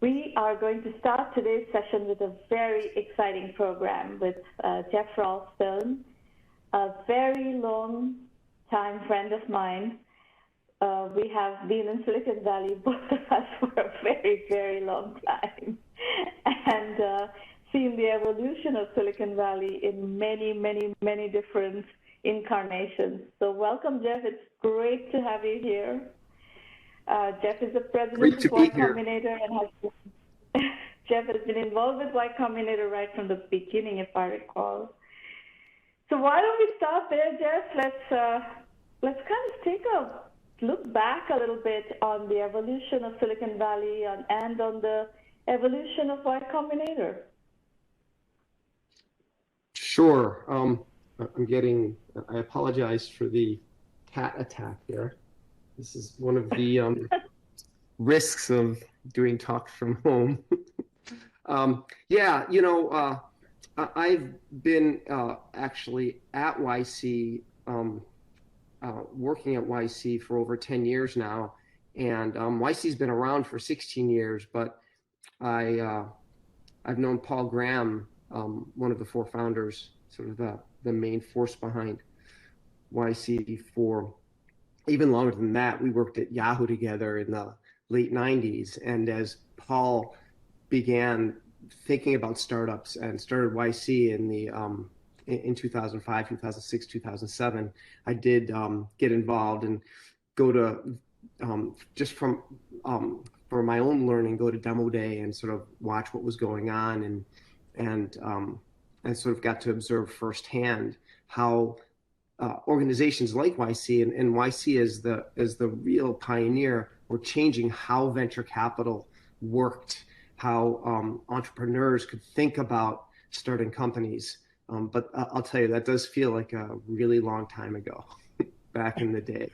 We are going to start today's session with a very exciting program with Geoff Ralston, a very long-time friend of mine. We have been in Silicon Valley, both of us, for a very, very long time, and seen the evolution of Silicon Valley in many, many, many different incarnations. So welcome, Geoff. It's great to have you here. Geoff is the president of Y Combinator and Geoff has been involved with Y Combinator right from the beginning, if I recall. So why don't we start there, Geoff? Let's kind of take a look back a little bit on the evolution of Silicon Valley and on the evolution of Y Combinator. Sure. I apologize for the cat attack here. This is one of the risks of doing talks from home. I've been actually at YC, working at YC for over 10 years now, and YC's been around for 16 years, but I've known Paul Graham, one of the four founders, sort of the main force behind YC for even longer than that. We worked at Yahoo together in the late 90s. And as Paul began thinking about startups and started YC in 2005, 2006, 2007, I did get involved and go to, just for my own learning, go to demo day and sort of watch what was going on and sort of got to observe firsthand how organizations like YC and YC as the real pioneer were changing how venture capital worked, how entrepreneurs could think about starting companies. But I'll tell you, that does feel like a really long time ago, back in the day.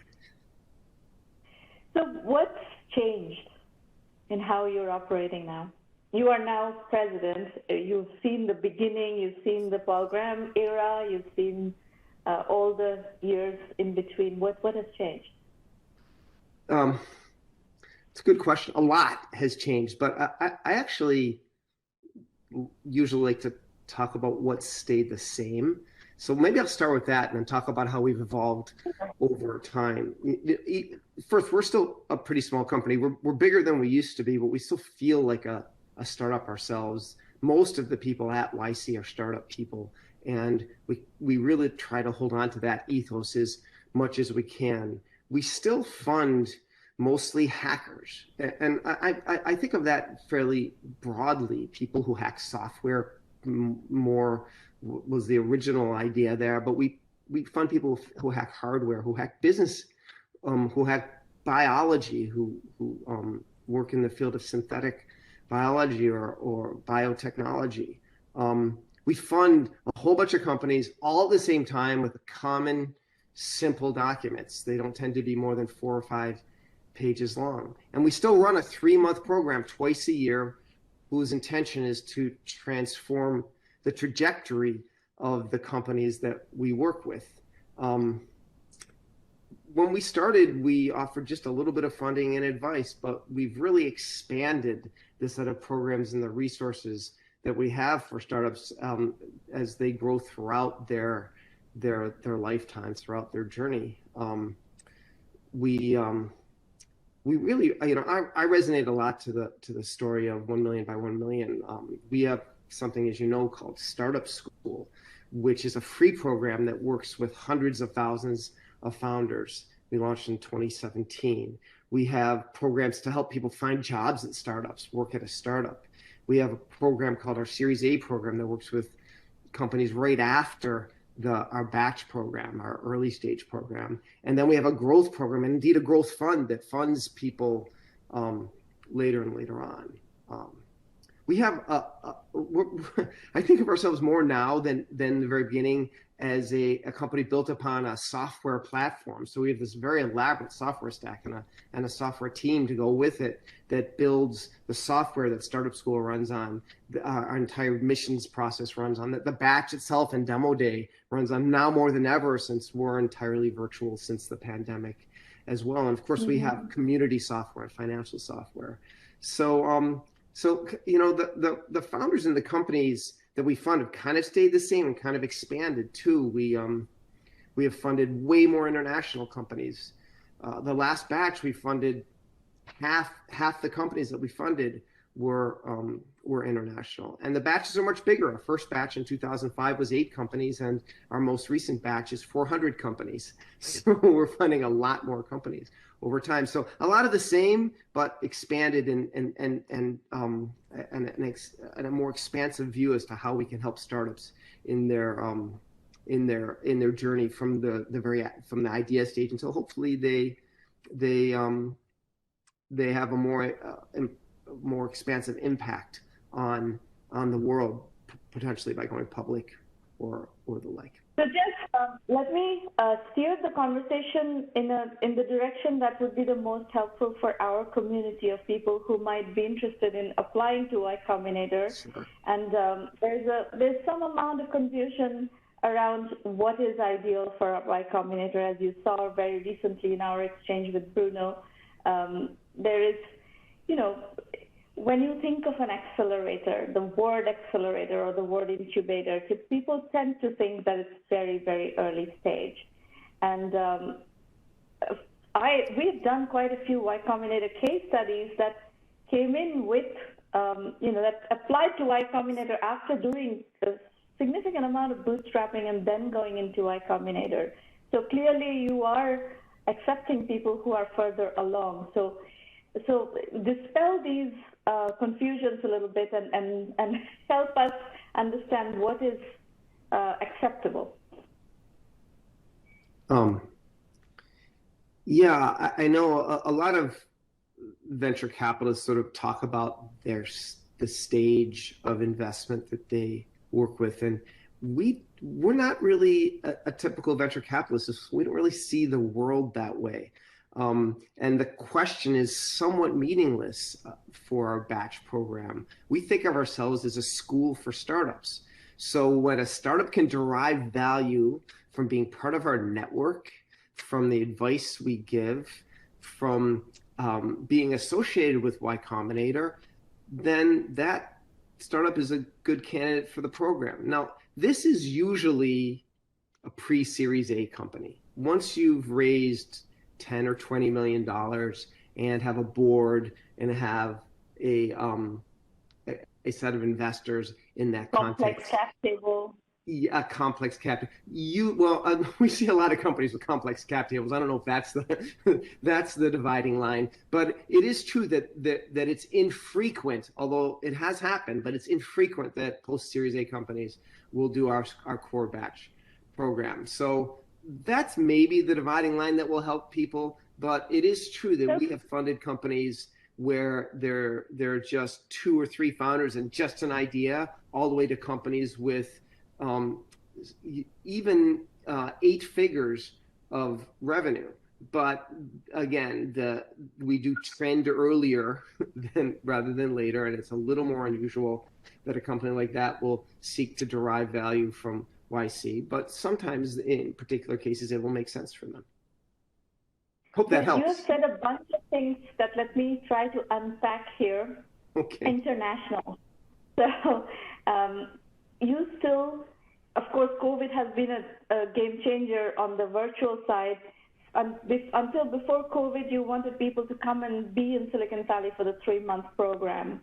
So what's changed in how you're operating now? You are now president. You've seen the beginning. You've seen the Paul Graham era. You've seen all the years in between. What has changed? It's a good question. A lot has changed, but I actually usually like to talk about what stayed the same. So maybe I'll start with that and then talk about how we've evolved over time. First, we're still a pretty small company. We're bigger than we used to be, but we still feel like a startup ourselves. Most of the people at YC are startup people, and we really try to hold on to that ethos as much as we can. We still fund mostly hackers, and I think of that fairly broadly. People who hack software more was the original idea there, but we fund people who hack hardware, who hack business, who hack biology, who work in the field of synthetic biology or biotechnology. We fund a whole bunch of companies all at the same time with common, simple documents. They don't tend to be more than 4 or 5 pages long. And we still run a 3-month program twice a year whose intention is to transform the trajectory of the companies that we work with. When we started, we offered just a little bit of funding and advice, but we've really expanded the set of programs and the resources that we have for startups as they grow throughout their lifetime, throughout their journey. We really, I resonate a lot to the story of 1Mby1M. We have something, as you know, called Startup School, which is a free program that works with hundreds of thousands of founders. We launched in 2017. We have programs to help people find jobs at startups, work at a startup. We have a program called our Series A program that works with companies right after our batch program, our early stage program. And then we have a growth program, and indeed a growth fund that funds people later and later on. We have, I think of ourselves more now than the very beginning as a company built upon a software platform. So we have this very elaborate software stack and a software team to go with it that builds the software that Startup School runs on, our entire admissions process runs on, the batch itself and demo day runs on now more than ever, since we're entirely virtual since the pandemic as well. And of course, we have community software and financial software. So So, the founders and the companies that we fund have kind of stayed the same and kind of expanded too. We have funded way more international companies. The last batch we funded, half the companies that we funded were international, and the batches are much bigger. Our first batch in 2005 was 8 companies, and our most recent batch is 400 companies. So we're funding a lot more companies over time. So a lot of the same, but expanded and a more expansive view as to how we can help startups in their journey from the idea stage until hopefully they have a more expansive impact on the world, potentially by going public or the like. So Geoff, let me steer the conversation in the direction that would be the most helpful for our community of people who might be interested in applying to Y Combinator. Sure. And there's some amount of confusion around what is ideal for Y Combinator, as you saw very recently in our exchange with Bruno. There is, when you think of an accelerator, the word accelerator or the word incubator, people tend to think that it's very, very early stage. And we've done quite a few Y Combinator case studies that came in with, that applied to Y Combinator after doing a significant amount of bootstrapping and then going into Y Combinator. So clearly you are accepting people who are further along. So dispel these confusions a little bit and help us understand what is acceptable. Yeah, I know a lot of venture capitalists sort of talk about the stage of investment that they work with, and we're not really a typical venture capitalist. We don't really see the world that way. And the question is somewhat meaningless for our batch program. We think of ourselves as a school for startups. So when a startup can derive value from being part of our network, from the advice we give, from being associated with Y Combinator, then that startup is a good candidate for the program. Now, this is usually a pre-Series A company. Once you've raised $10 or $20 million and have a board and have a set of investors in that complex context. Cap table. Yeah, a complex cap. We see a lot of companies with complex cap tables. I don't know if that's the dividing line, but it is true that it's infrequent, although it has happened, but it's infrequent that post-Series A companies will do our core batch program. So that's maybe the dividing line that will help people, but it is true that we have funded companies where they're just 2 or 3 founders and just an idea, all the way to companies with even 8 figures of revenue. But again, we do trend earlier rather than later, and it's a little more unusual that a company like that will seek to derive value from YC. But sometimes, in particular cases, it will make sense for them. Hope that helps. You have said a bunch of things that let me try to unpack here. Okay. International. So you still, of course, COVID has been a game changer on the virtual side. Until before COVID, you wanted people to come and be in Silicon Valley for the 3-month program.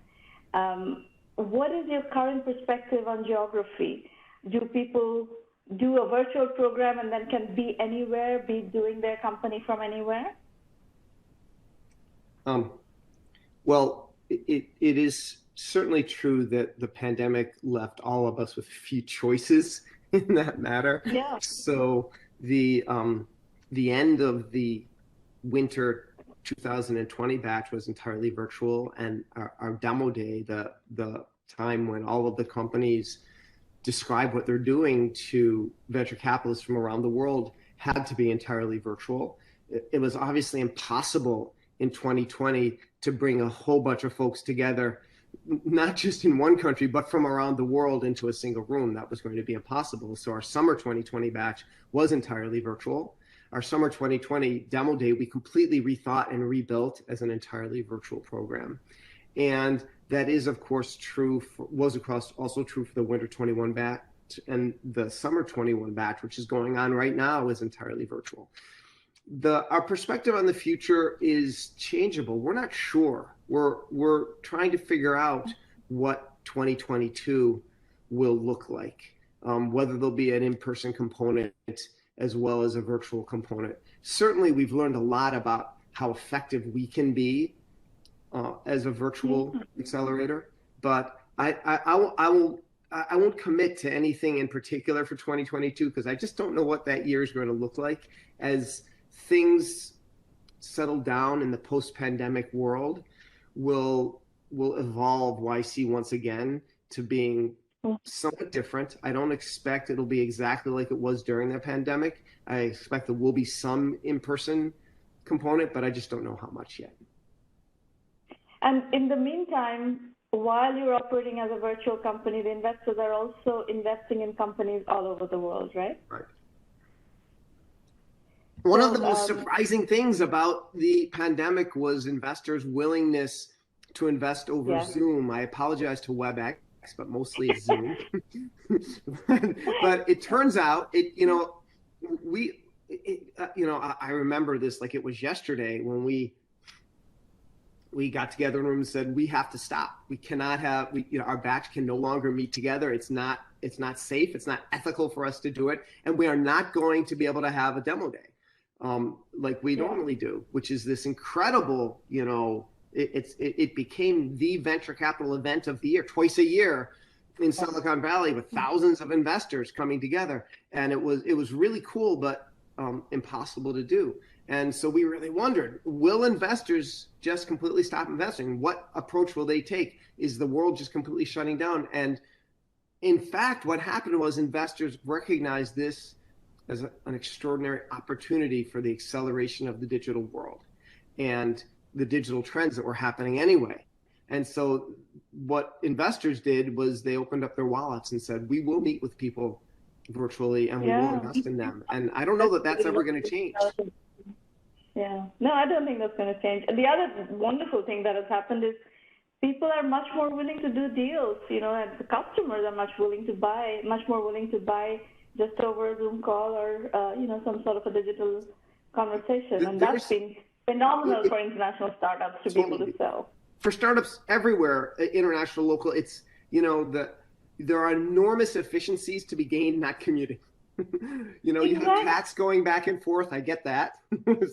What is your current perspective on geography? Do people do a virtual program and then can be anywhere, be doing their company from anywhere? Well, it is certainly true that the pandemic left all of us with few choices in that matter. Yeah. So the end of the winter 2020 batch was entirely virtual, and our demo day, the time when all of the companies describe what they're doing to venture capitalists from around the world, had to be entirely virtual. It was obviously impossible in 2020 to bring a whole bunch of folks together, not just in one country, but from around the world into a single room. That was going to be impossible. So our summer 2020 batch was entirely virtual. Our summer 2020 demo day, we completely rethought and rebuilt as an entirely virtual program. And That is, of course, true. Also true for the winter 21 batch, and the summer 21 batch, which is going on right now, is entirely virtual. Our perspective on the future is changeable. We're not sure. We're trying to figure out what 2022 will look like, whether there'll be an in-person component as well as a virtual component. Certainly, we've learned a lot about how effective we can be as a virtual accelerator, but I won't commit to anything in particular for 2022 because I just don't know what that year is going to look like as things settle down in the post-pandemic world. Will evolve YC once again to being somewhat different. I don't expect it'll be exactly like it was during the pandemic. I expect there will be some in-person component, but I just don't know how much yet. And in the meantime, while you're operating as a virtual company, the investors are also investing in companies all over the world, right? Right. One of the most surprising things about the pandemic was investors' willingness to invest over Zoom. I apologize to WebEx, but mostly it's Zoom. But it turns out, I remember this like it was yesterday when we got together in a room and said, we have to stop. We cannot have, our batch can no longer meet together. It's not safe. It's not ethical for us to do it. And we are not going to be able to have a demo day like we normally do, which is this incredible, it became the venture capital event of the year, twice a year in Silicon Valley with thousands of investors coming together. And it was really cool, but impossible to do. And so we really wondered, will investors just completely stop investing? What approach will they take? Is the world just completely shutting down? And in fact, what happened was investors recognized this as an extraordinary opportunity for the acceleration of the digital world and the digital trends that were happening anyway. And so what investors did was they opened up their wallets and said, we will meet with people virtually and we will invest in them. And I don't know that that's ever going to change. Yeah, no, I don't think that's going to change. And the other wonderful thing that has happened is people are much more willing to do deals, and the customers are much more willing to buy just over a Zoom call or, some sort of a digital conversation. And that's been phenomenal for international startups to be able to sell. For startups everywhere, international, local, it's, there are enormous efficiencies to be gained not commuting. You have cats going back and forth. I get that.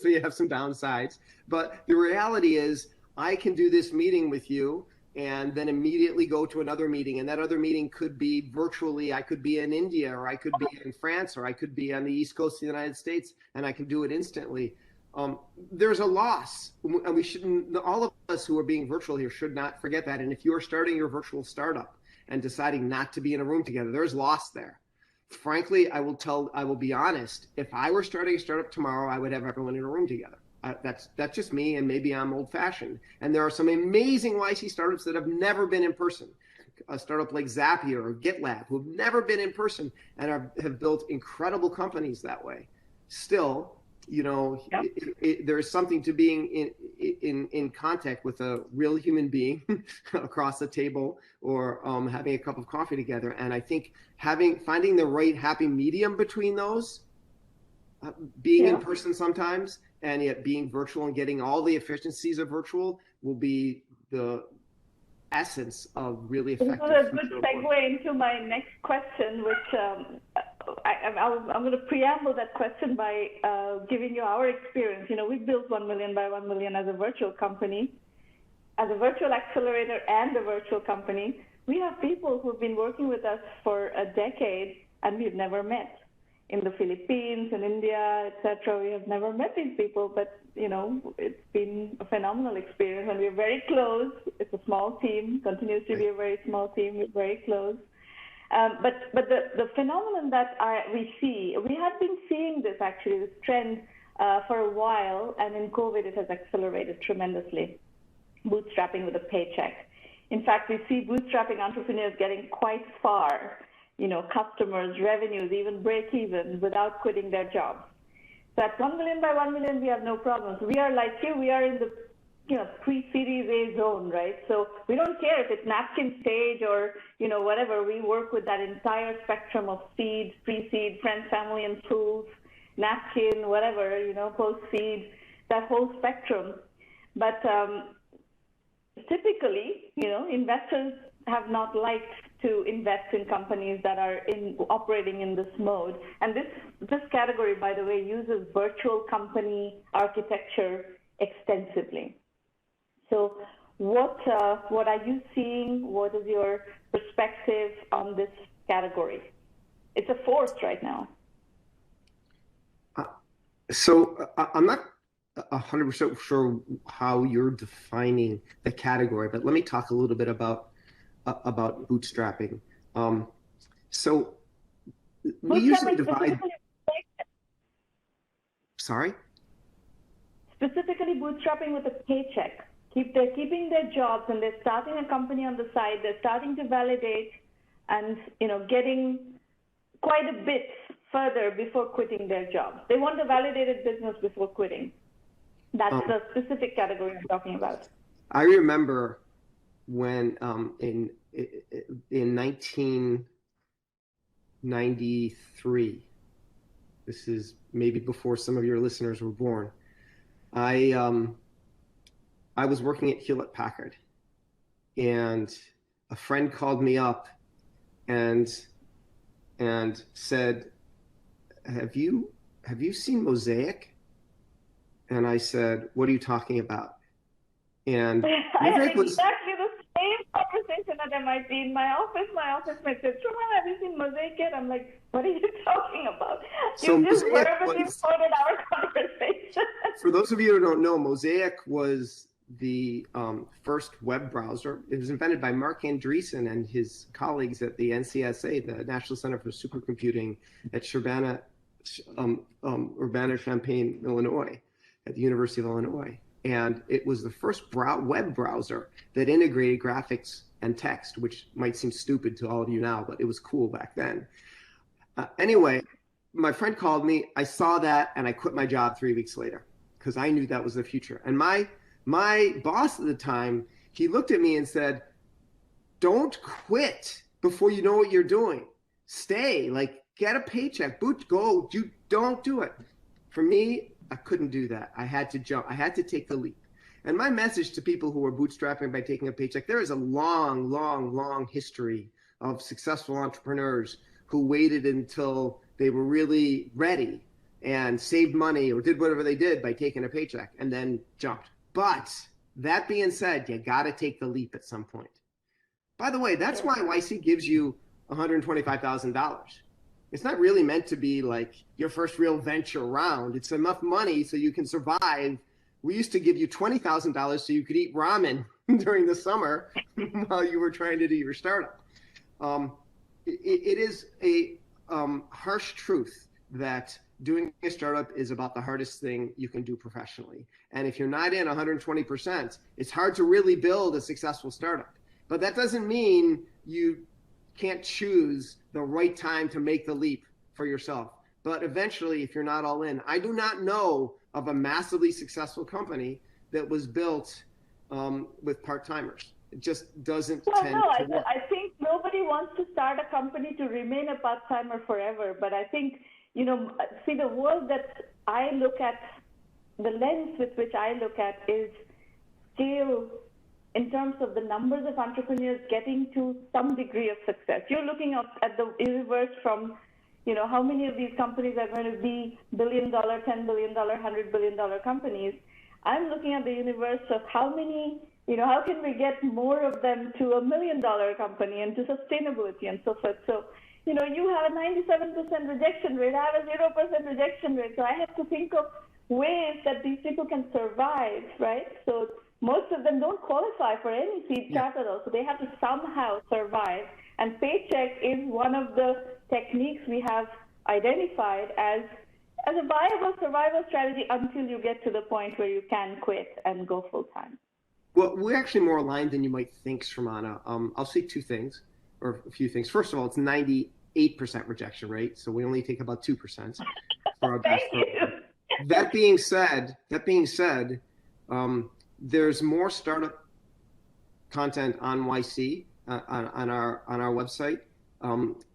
So you have some downsides. But the reality is I can do this meeting with you and then immediately go to another meeting. And that other meeting could be virtually. I could be in India, or I could be in France, or I could be on the East Coast of the United States, and I can do it instantly. There's a loss, and we shouldn't, all of us who are being virtual here should not forget that. And if you're starting your virtual startup and deciding not to be in a room together, there's loss there. Frankly, I will be honest, if I were starting a startup tomorrow, I would have everyone in a room together. That's just me, and maybe I'm old fashioned. And there are some amazing YC startups that have never been in person. A startup like Zapier or GitLab, who've never been in person and have built incredible companies that way. Still, there's something to being in contact with a real human being across the table, or having a cup of coffee together. And I think finding the right happy medium between those, being in person sometimes and yet being virtual and getting all the efficiencies of virtual, will be the essence of really effective. This is a good segue into my next question, which I'm going to preamble that question by giving you our experience. We built 1Mby1M as a virtual company, as a virtual accelerator and a virtual company. We have people who've been working with us for a decade and we've never met. In the Philippines, in India, etc., we have never met these people, but it's been a phenomenal experience, and we're very close. It's a small team, continues to be a very small team. We're very close. But the phenomenon that we have been seeing this trend for a while, and in COVID it has accelerated tremendously. Bootstrapping with a paycheck. In fact, we see bootstrapping entrepreneurs getting quite far. Customers, revenues, even break even without quitting their jobs. So at 1Mby1M, we have no problems. We are like you. We are in the pre-Series A zone, right? So we don't care if it's napkin stage or, whatever. We work with that entire spectrum of seed, pre-seed, friends, family, and fools, napkin, whatever, post-seed, that whole spectrum. But typically, investors have not liked to invest in companies that are operating in this mode. And this category, by the way, uses virtual company architecture extensively. So what are you seeing? What is your perspective on this category? It's a force right now. So I'm not 100% sure how you're defining the category, but let me talk a little bit about bootstrapping. So we usually divide. Sorry? Specifically bootstrapping with a paycheck. They're keeping their jobs and they're starting a company on the side. They're starting to validate and getting quite a bit further before quitting their job. They want a validated business before quitting. That's the specific category I'm talking about. I remember when in 1993, this is maybe before some of your listeners were born, I was working at Hewlett Packard, and a friend called me up and said, have you seen Mosaic? And I said, what are you talking about? And I had exactly the same conversation at MIT in my office. My office mate said, Shuma, have you seen Mosaic yet? I'm like, what are you talking about? So you just verbally quoted our conversation. For those of you who don't know, Mosaic was the first web browser. It was invented by Mark Andreessen and his colleagues at the NCSA, the National Center for Supercomputing at Urbana-Champaign, Illinois, at the University of Illinois. And it was the first web browser that integrated graphics and text, which might seem stupid to all of you now, but it was cool back then. Anyway, my friend called me. I saw that, and I quit my job 3 weeks later because I knew that was the future. And my boss at the time, he looked at me and said, don't quit before you know what you're doing. Stay, get a paycheck, go, you don't do it. For me, I couldn't do that. I had to jump. I had to take the leap. And my message to people who are bootstrapping by taking a paycheck, there is a long, long, long history of successful entrepreneurs who waited until they were really ready and saved money or did whatever they did by taking a paycheck and then jumped. But that being said, you got to take the leap at some point. By the way, that's why YC gives you $125,000. It's not really meant to be like your first real venture round. It's enough money so you can survive. We used to give you $20,000 so you could eat ramen during the summer while you were trying to do your startup. It is a harsh truth that doing a startup is about the hardest thing you can do professionally. And if you're not in 120%, it's hard to really build a successful startup. But that doesn't mean you can't choose the right time to make the leap for yourself. But eventually, if you're not all in, I do not know of a massively successful company that was built with part-timers. It just doesn't tend to work. I think nobody wants to start a company to remain a part-timer forever. But I think, see, the world that I look at, the lens with which I look at is scale in terms of the numbers of entrepreneurs getting to some degree of success. You're looking at the universe from, how many of these companies are going to be $1 billion, $10 billion, $100 billion companies. I'm looking at the universe of how many, how can we get more of them to $1 million company and to sustainability and so forth. So, you have a 97% rejection rate, I have a 0% rejection rate. So I have to think of ways that these people can survive, right? So most of them don't qualify for any seed capital, so they have to somehow survive. And paycheck is one of the techniques we have identified as a viable survival strategy until you get to the point where you can quit and go full time. Well, we're actually more aligned than you might think, Shramana. I'll say two things, or a few things. First of all, it's 98% rejection rate, so we only take about 2% for our best program. That being said, there's more startup content on YC on our website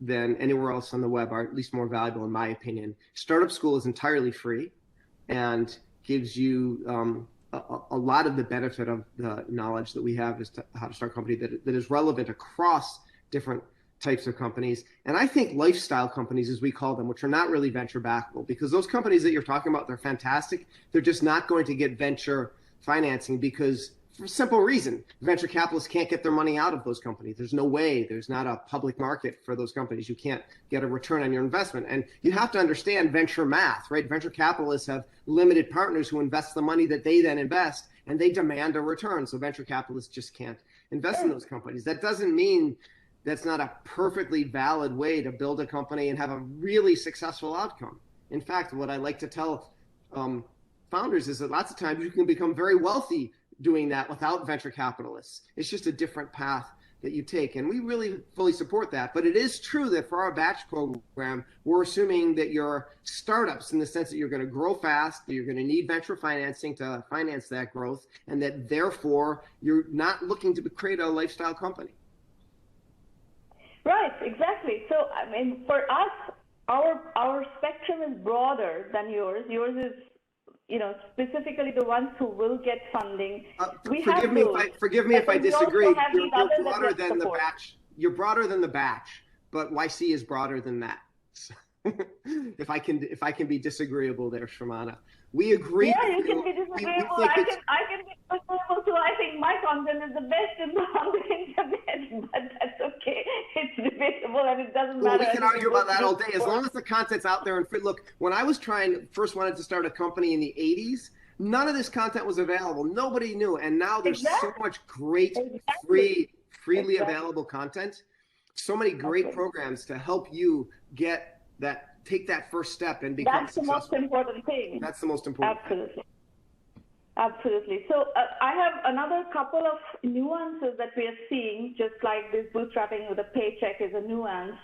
than anywhere else on the web, or at least more valuable in my opinion. Startup School is entirely free and gives you a lot of the benefit of the knowledge that we have as to how to start a company that is relevant across different types of companies. And I think lifestyle companies, as we call them, which are not really venture backable, because those companies that you're talking about, they're fantastic. They're just not going to get venture financing because, for a simple reason, venture capitalists can't get their money out of those companies. There's no way. There's not a public market for those companies. You can't get a return on your investment. And you have to understand venture math, right? Venture capitalists have limited partners who invest the money that they then invest, and they demand a return. So venture capitalists just can't invest in those companies. That doesn't mean that's not a perfectly valid way to build a company and have a really successful outcome. In fact, what I like to tell founders is that lots of times you can become very wealthy doing that without venture capitalists. It's just a different path that you take. And we really fully support that. But it is true that for our batch program, we're assuming that you're startups in the sense that you're going to grow fast, that you're going to need venture financing to finance that growth, and that therefore you're not looking to create a lifestyle company. Right, exactly. So, I mean, for us, our spectrum is broader than yours. Yours is, specifically the ones who will get funding. Forgive me if I disagree. You're broader than the batch. You're broader than the batch, but YC is broader than that. So, if I can be disagreeable there, Shramana. We agree. Yeah, you can be disagreeable. I can be disagreeable too. I think my content is the best on the internet, but that's okay. It's debatable and it doesn't matter. Well, we can argue about that all day as long as the content's out there and free. Look, when I was first wanted to start a company in the 80s, none of this content was available. Nobody knew, and now there's so much great freely available content. So many great programs to help you take that first step and become successful. That's the most important thing. That's the most important thing. Absolutely. So I have another couple of nuances that we are seeing, just like this bootstrapping with a paycheck is a nuance.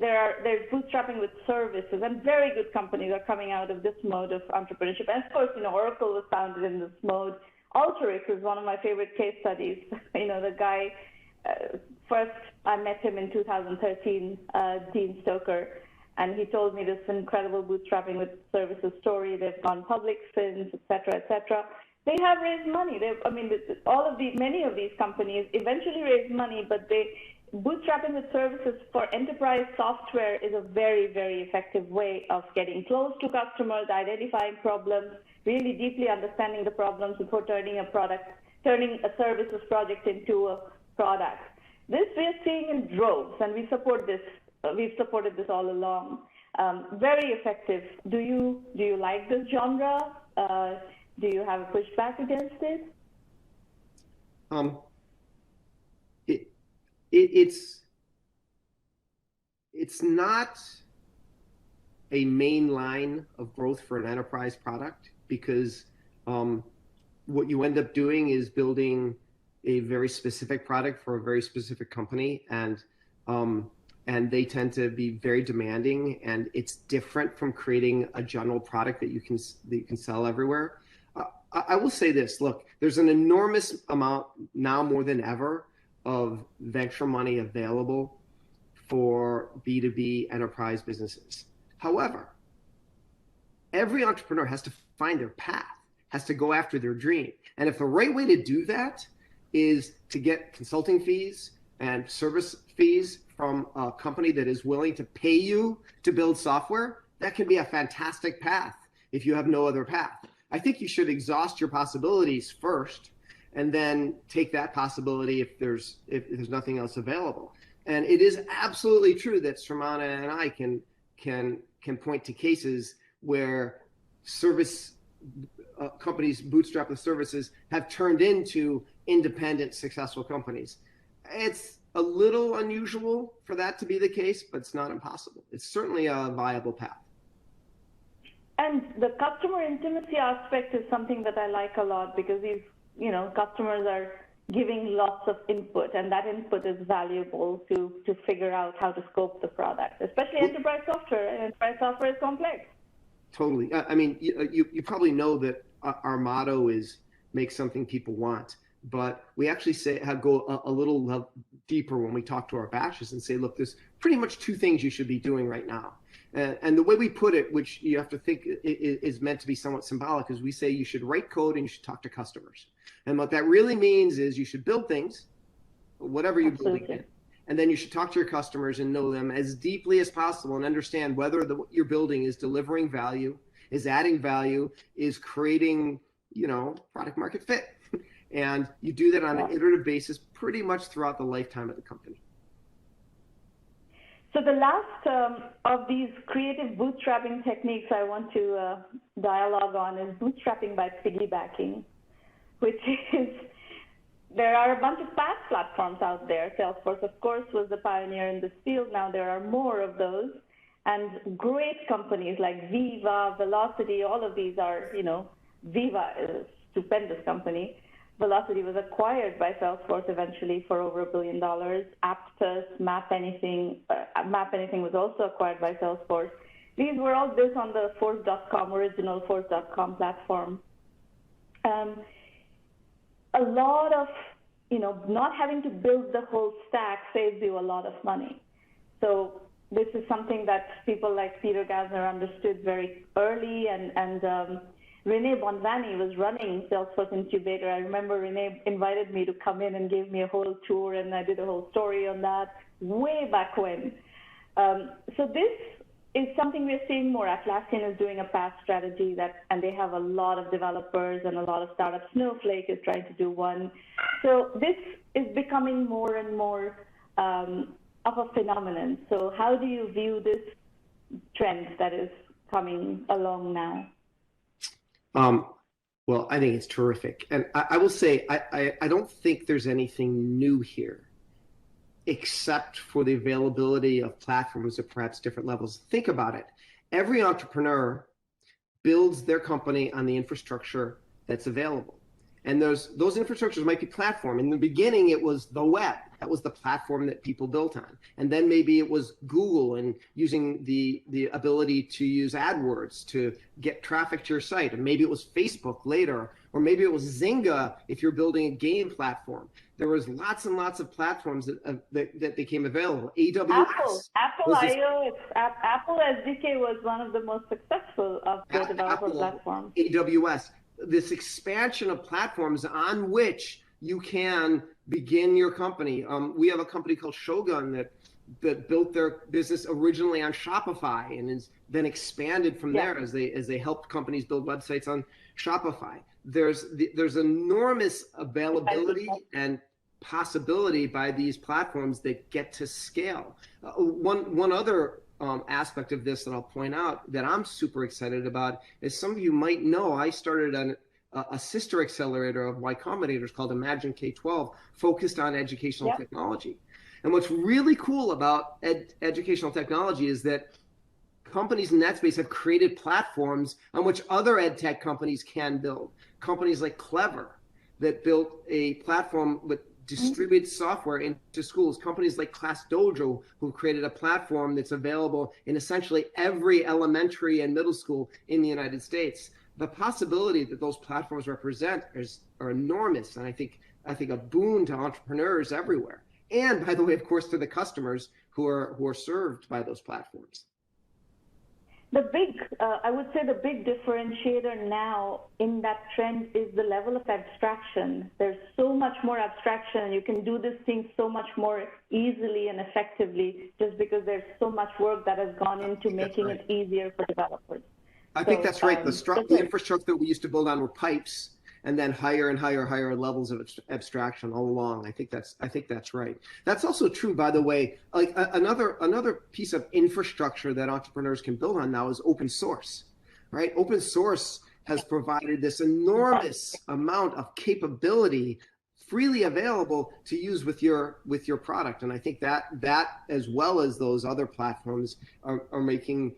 There's bootstrapping with services, and very good companies are coming out of this mode of entrepreneurship. And of course, Oracle was founded in this mode. Alteryx is one of my favorite case studies. The guy, first I met him in 2013, Dean Stoker. And he told me this incredible bootstrapping with services story. They've gone public since, et cetera, et cetera. They have raised money. Many of these companies eventually raise money, but bootstrapping with services for enterprise software is a very, very effective way of getting close to customers, identifying problems, really deeply understanding the problems before turning a services project into a product. This we're seeing in droves, and we support this. We've supported this all along. Very effective. Do you like this genre? Do you have a pushback against it? It's not a main line of growth for an enterprise product, because what you end up doing is building a very specific product for a very specific company, and they tend to be very demanding, and it's different from creating a general product that you can sell everywhere. I will say this, look, there's an enormous amount now more than ever of venture money available for B2B enterprise businesses. However, every entrepreneur has to find their path, has to go after their dream. And if the right way to do that is to get consulting fees and service fees from a company that is willing to pay you to build software, that can be a fantastic path if you have no other path. I think you should exhaust your possibilities first, and then take that possibility if there's nothing else available. And it is absolutely true that Shramana and I can point to cases where service companies bootstrap the services have turned into independent, successful companies. It's a little unusual for that to be the case, but it's not impossible. It's certainly a viable path. And the customer intimacy aspect is something that I like a lot, because these, customers are giving lots of input, and that input is valuable to figure out how to scope the product, especially enterprise software. And enterprise software is complex. Totally. I mean, you probably know that our motto is make something people want. But we actually go a little deeper when we talk to our batches and say, look, there's pretty much two things you should be doing right now. And the way we put it, which you have to think is meant to be somewhat symbolic, is we say you should write code and you should talk to customers. And what that really means is you should build things, whatever you're building, and then you should talk to your customers and know them as deeply as possible and understand whether what you're building is delivering value, is adding value, is creating, product market fit. And you do that on an iterative basis pretty much throughout the lifetime of the company. So the last of these creative bootstrapping techniques I want to dialogue on is bootstrapping by piggybacking, which is, there are a bunch of SaaS platforms out there. Salesforce, of course, was the pioneer in this field. Now there are more of those. And great companies like Viva, Velocity, all of these are, Viva is a stupendous company. Velocity was acquired by Salesforce eventually for over $1 billion. Aptus, MapAnything was also acquired by Salesforce. These were all built on the Force.com, original Force.com platform. A lot of, not having to build the whole stack saves you a lot of money. So this is something that people like Peter Gassner understood very early, and Renee Bonvani was running Salesforce Incubator. I remember Renee invited me to come in and gave me a whole tour, and I did a whole story on that way back when. So this is something we're seeing more. Atlassian is doing a path strategy and they have a lot of developers and a lot of startups. Snowflake is trying to do one. So this is becoming more and more of a phenomenon. So how do you view this trend that is coming along now? Well, I think it's terrific. And I will say, I don't think there's anything new here, except for the availability of platforms at perhaps different levels. Think about it. Every entrepreneur builds their company on the infrastructure that's available. And those infrastructures might be platform. In the beginning, it was the web. That was the platform that people built on. And then maybe it was Google and using the ability to use AdWords to get traffic to your site. And maybe it was Facebook later, or maybe it was Zynga if you're building a game platform. There was lots and lots of platforms that became available. AWS. Apple iOS, Apple SDK was one of the most successful of the developer platforms. AWS. This expansion of platforms on which you can begin your company. We have a company called Shogun that built their business originally on Shopify and is then expanded from there as they helped companies build websites on Shopify. There's enormous availability and possibility by these platforms that get to scale. One other aspect of this that I'll point out that I'm super excited about is, some of you might know, I started a sister accelerator of Y Combinator called Imagine K-12, focused on educational technology. And what's really cool about educational technology is that companies in that space have created platforms on which other ed tech companies can build. Companies like Clever that built a platform with distribute software into schools. Companies like Class Dojo, who created a platform that's available in essentially every elementary and middle school in the United States. The possibility that those platforms represent are enormous, and I think a boon to entrepreneurs everywhere. And by the way, of course, to the customers who are served by those platforms. I would say the big differentiator now in that trend is the level of abstraction. There's so much more abstraction, and you can do this thing so much more easily and effectively just because there's so much work that has gone into making it easier for developers. I think that's right. The infrastructure that we used to build on were pipes, and then higher and higher levels of abstraction all along. I think that's right. That's also true, by the way. Like another piece of infrastructure that entrepreneurs can build on now is open source, right? Open source has provided this enormous amount of capability freely available to use with your product, and I think that as well as those other platforms are making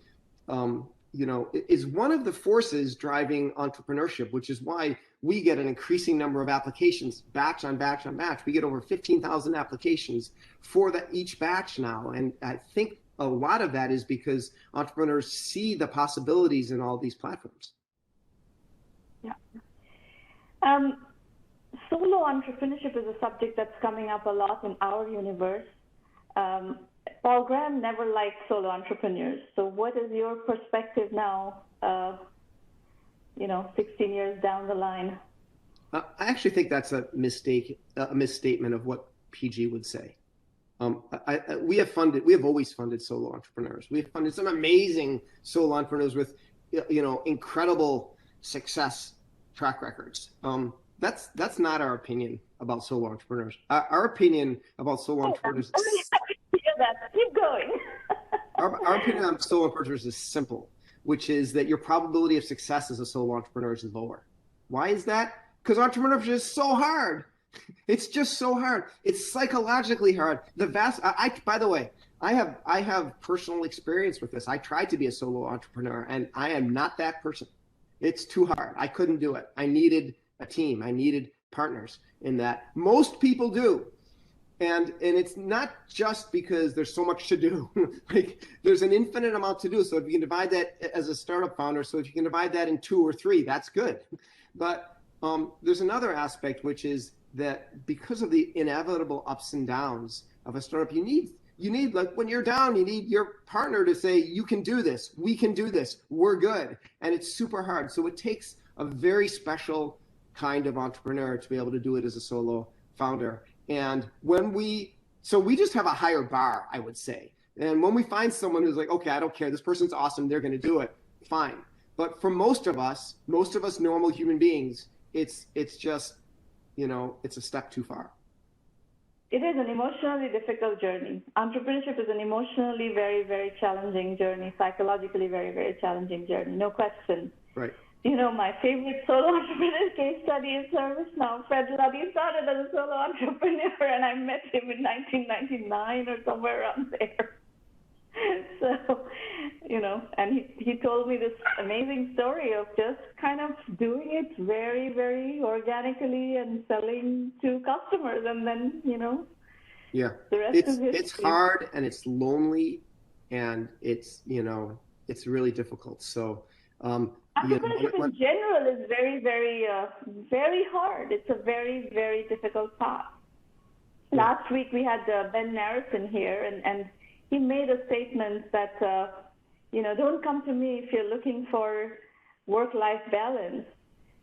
is one of the forces driving entrepreneurship, which is why we get an increasing number of applications, batch on batch on batch. We get over 15,000 applications for each batch now. And I think a lot of that is because entrepreneurs see the possibilities in all these platforms. Yeah. Um, Solo entrepreneurship is a subject that's coming up a lot in our universe. Um, Paul Graham never liked solo entrepreneurs. So what is your perspective now, 16 years down the line? I actually think that's a misstatement of what PG would say. We have always funded solo entrepreneurs. We have funded some amazing solo entrepreneurs with, incredible success track records. That's not our opinion about solo entrepreneurs. Our opinion about solo entrepreneurs. I'm really happy to hear that. Keep going. Our opinion on solo entrepreneurs is simple, which is that your probability of success as a solo entrepreneur is lower. Why is that? Because entrepreneurship is so hard. It's just so hard. It's psychologically hard. By the way, I have personal experience with this. I tried to be a solo entrepreneur, and I am not that person. It's too hard. I couldn't do it. I needed a team. I needed partners in that. Most people do. And it's not just because there's so much to do. Like, there's an infinite amount to do. So if you can divide that as a startup founder, so if you can divide that in 2 or 3, that's good. But there's another aspect, which is that because of the inevitable ups and downs of a startup, you need, like, when you're down, you need your partner to say, you can do this, we can do this, we're good. And it's super hard. So it takes a very special kind of entrepreneur to be able to do it as a solo founder. And we just have a higher bar, I would say. And when we find someone who's like, okay, I don't care, this person's awesome, they're going to do it, fine. But for most of us normal human beings, it's just, it's a step too far. It is an emotionally difficult journey. Entrepreneurship is an emotionally very, very challenging journey, psychologically very, very challenging journey, no question. Right. My favorite solo entrepreneur case study is ServiceNow. Fred Luddy started as a solo entrepreneur, and I met him in 1999 or somewhere around there. So, and he told me this amazing story of just kind of doing it very, very organically and selling to customers, and then, yeah, the rest is history. It's hard and it's lonely, and it's really difficult. So. Entrepreneurship in general is very, very, very hard. It's a very, very difficult path. Yeah. Last week we had Ben Narrison here, and he made a statement that, don't come to me if you're looking for work-life balance.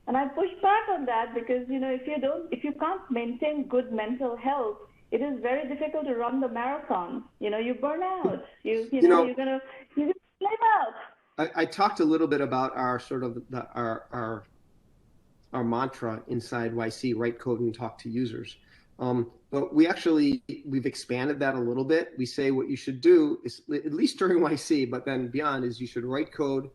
And I pushed back on that because, if you can't maintain good mental health, it is very difficult to run the marathon. You burn out. You're gonna flame out. I talked a little bit about our sort of our mantra inside YC: write code and talk to users. But we've expanded that a little bit. We say what you should do is, at least during YC, but then beyond, is you should write code,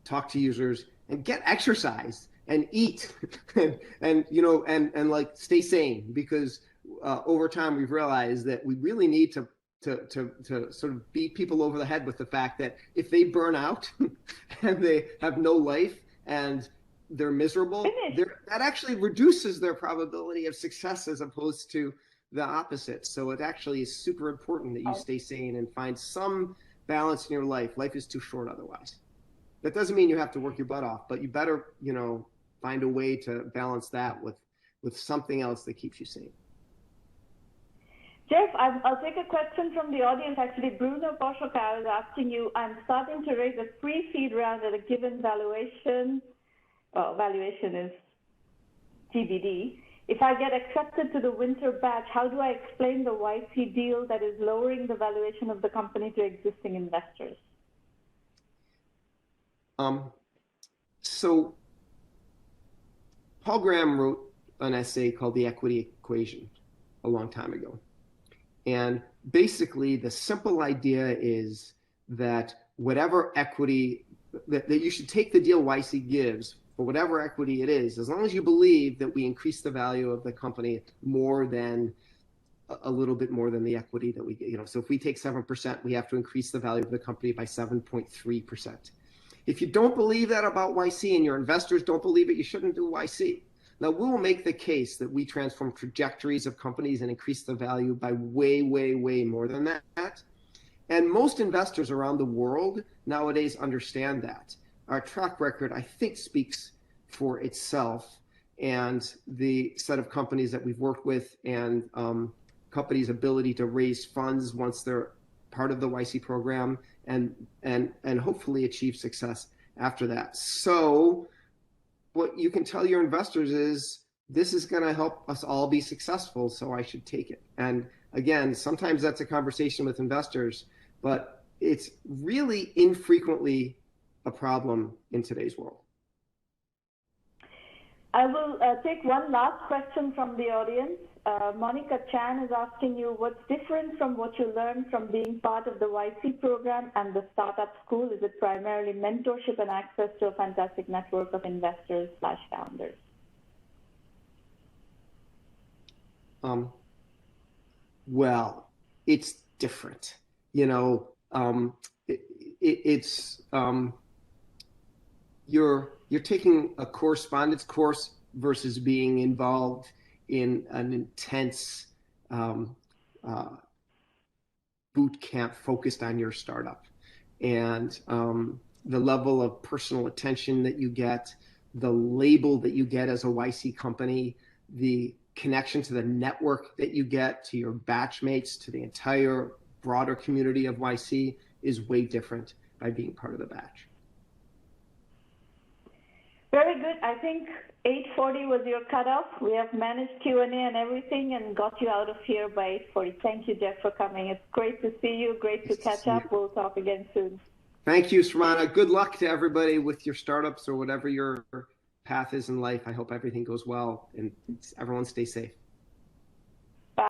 talk to users, and get exercise and eat, and like stay sane, because over time we've realized that we really need to sort of beat people over the head with the fact that if they burn out and they have no life and they're miserable, that actually reduces their probability of success as opposed to the opposite. So it actually is super important that you stay sane and find some balance in your life. Life is too short otherwise. That doesn't mean you have to work your butt off, but you better, find a way to balance that with something else that keeps you sane. Geoff, I'll take a question from the audience. Actually, Bruno Poshoka is asking you, I'm starting to raise a pre-seed round at a given valuation. Valuation is TBD. If I get accepted to the winter batch, how do I explain the YC deal that is lowering the valuation of the company to existing investors? So Paul Graham wrote an essay called The Equity Equation a long time ago. And basically, the simple idea is that whatever equity, that you should take the deal YC gives for whatever equity it is, as long as you believe that we increase the value of the company more than a little bit more than the equity that we get. So if we take 7%, we have to increase the value of the company by 7.3%. If you don't believe that about YC and your investors don't believe it, you shouldn't do YC. Now, we will make the case that we transform trajectories of companies and increase the value by way, way, way more than that. And most investors around the world nowadays understand that. Our track record, I think, speaks for itself. and the set of companies that we've worked with, and companies' ability to raise funds once they're part of the YC program, and hopefully achieve success after that. So what you can tell your investors is, this is going to help us all be successful, so I should take it. And again, sometimes that's a conversation with investors, but it's really infrequently a problem in today's world. I will take one last question from the audience. Monica Chan is asking you, what's different from what you learned from being part of the YC program and the startup school? Is it primarily mentorship and access to a fantastic network of investors/founders? Well, it's different. You know, you're taking a correspondence course versus being involved in an intense boot camp focused on your startup. And the level of personal attention that you get, the label that you get as a YC company, the connection to the network that you get, to your batchmates, to the entire broader community of YC is way different by being part of the batch. Very good. I think 8:40 was your cutoff. We have managed Q&A and everything and got you out of here by 8:40. Thank you, Geoff, for coming. It's great to see you. Great to catch up. We'll talk again soon. Thank you, Sramana. Good luck to everybody with your startups or whatever your path is in life. I hope everything goes well, and everyone stay safe.